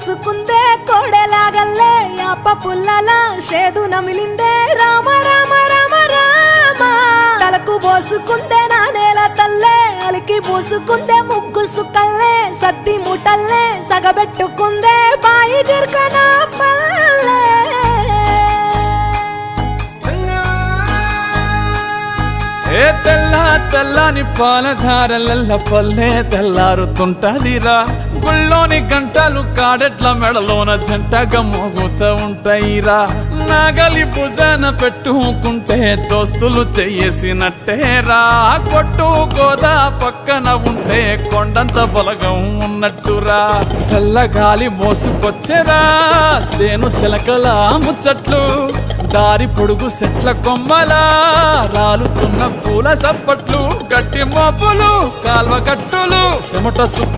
పోసుకుందే కోడెలాగల్లే యాప పుల్లల షేదు నమిలిందే రామ రామ రామ రామ తలకు పోసుకుందే నా నేల తల్లే అలికి పూసుకుందే ముగ్గు సుక్కల్లే సత్తి ముటల్లే సగబెట్టుకుందే బాయి దిర్కన పల్లె ఏ తెల్ల తెల్లని పాలధారలల్ల పల్లె తెల్లారుతుంటదిరా గుళ్ళోని గంటలు కాడెట్ల మెడలోన జంటగా మోగుతూ ఉంటాయిరా నాగలి భుజన పెట్టుకుంటే దోస్తులు చెయ్యేసినట్టేరా కొట్టు గోదా పక్కన ఉంటే కొండంత బలగం ఉన్నట్టురా చల్లగాలి మోసుకొచ్చేరా సేను శిలకల ముచ్చట్లు దారి పొడుగు చెట్ల కొమ్మలా రాలుతున్న పూల సప్పట్లు గట్టి మోపులు కాల్వ కట్టులు చెమట